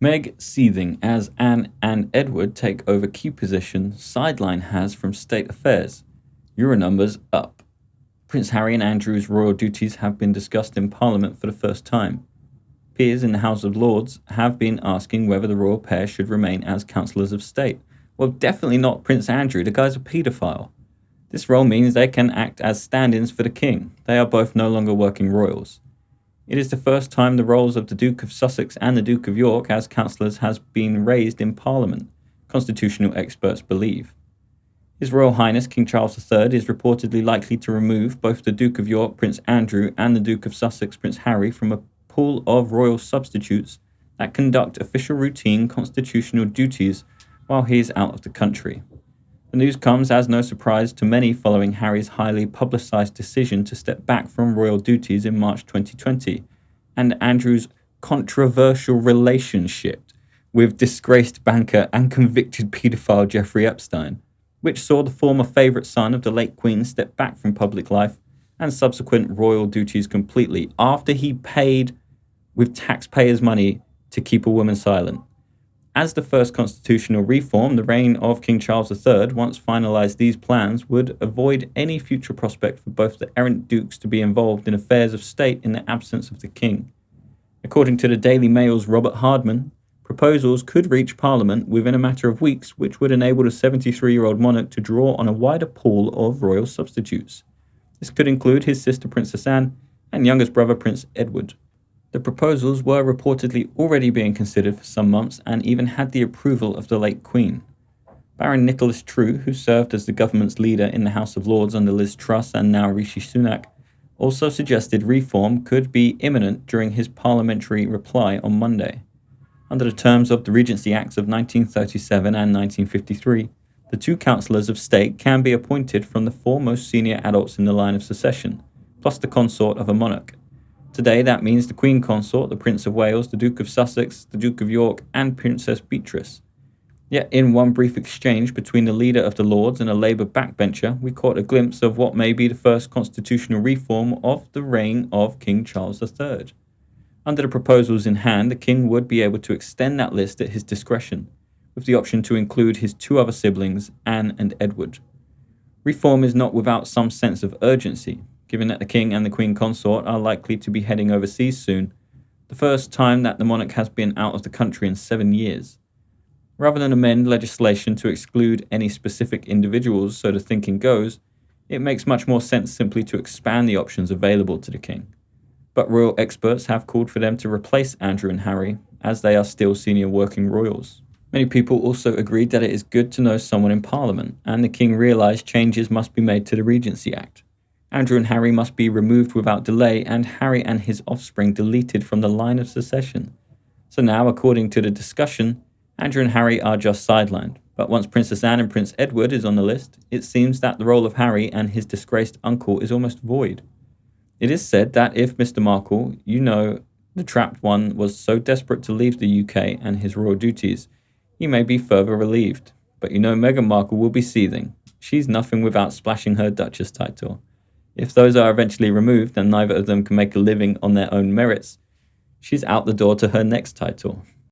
Meg SEETHING as Anne and Edward take over key position SIDELINE Haz from state affairs. Euro numbers up. Prince Harry and Andrew's royal duties have been discussed in Parliament for the first time. Peers in the House of Lords have been asking whether the royal pair should remain as counsellors of state. Well, definitely not Prince Andrew, the guy's a paedophile. This role means they can act as stand-ins for the king. They are both no longer working royals. It is the first time the roles of the Duke of Sussex and the Duke of York as counsellors has been raised in Parliament, constitutional experts believe. His Royal Highness King Charles III is reportedly likely to remove both the Duke of York, Prince Andrew, and the Duke of Sussex, Prince Harry, from a pool of royal substitutes that conduct official routine constitutional duties while he is out of the country. The news comes as no surprise to many following Harry's highly publicised decision to step back from royal duties in March 2020, and Andrew's controversial relationship with disgraced banker and convicted paedophile Jeffrey Epstein, which saw the former favourite son of the late Queen step back from public life and subsequent royal duties completely after he paid with taxpayers' money to keep a woman silent. As the first constitutional reform, the reign of King Charles III, once finalised these plans, would avoid any future prospect for both the errant dukes to be involved in affairs of state in the absence of the king. According to the Daily Mail's Robert Hardman, proposals could reach Parliament within a matter of weeks, which would enable the 73-year-old monarch to draw on a wider pool of royal substitutes. This could include his sister Princess Anne and youngest brother Prince Edward. The proposals were reportedly already being considered for some months and even had the approval of the late Queen. Baron Nicholas True, who served as the government's leader in the House of Lords under Liz Truss and now Rishi Sunak, also suggested reform could be imminent during his parliamentary reply on Monday. Under the terms of the Regency Acts of 1937 and 1953, the two counsellors of state can be appointed from the four most senior adults in the line of succession, plus the consort of a monarch. Today, that means the Queen Consort, the Prince of Wales, the Duke of Sussex, the Duke of York, and Princess Beatrice. Yet in one brief exchange between the leader of the Lords and a Labour backbencher, we caught a glimpse of what may be the first constitutional reform of the reign of King Charles III. Under the proposals in hand, the King would be able to extend that list at his discretion, with the option to include his two other siblings, Anne and Edward. Reform is not without some sense of urgency, given that the King and the Queen Consort are likely to be heading overseas soon, the first time that the monarch has been out of the country in 7 years. Rather than amend legislation to exclude any specific individuals, so the thinking goes, it makes much more sense simply to expand the options available to the King. But royal experts have called for them to replace Andrew and Harry, as they are still senior working royals. Many people also agreed that it is good to know someone in Parliament, and the King realised changes must be made to the Regency Act. Andrew and Harry must be removed without delay, and Harry and his offspring deleted from the line of succession. So now, according to the discussion, Andrew and Harry are just sidelined. But once Princess Anne and Prince Edward is on the list, it seems that the role of Harry and his disgraced uncle is almost void. It is said that if Mr. Markle, the trapped one, was so desperate to leave the UK and his royal duties, he may be further relieved. But Meghan Markle will be seething. She's nothing without splashing her Duchess title. If those are eventually removed and neither of them can make a living on their own merits, she's out the door to her next title.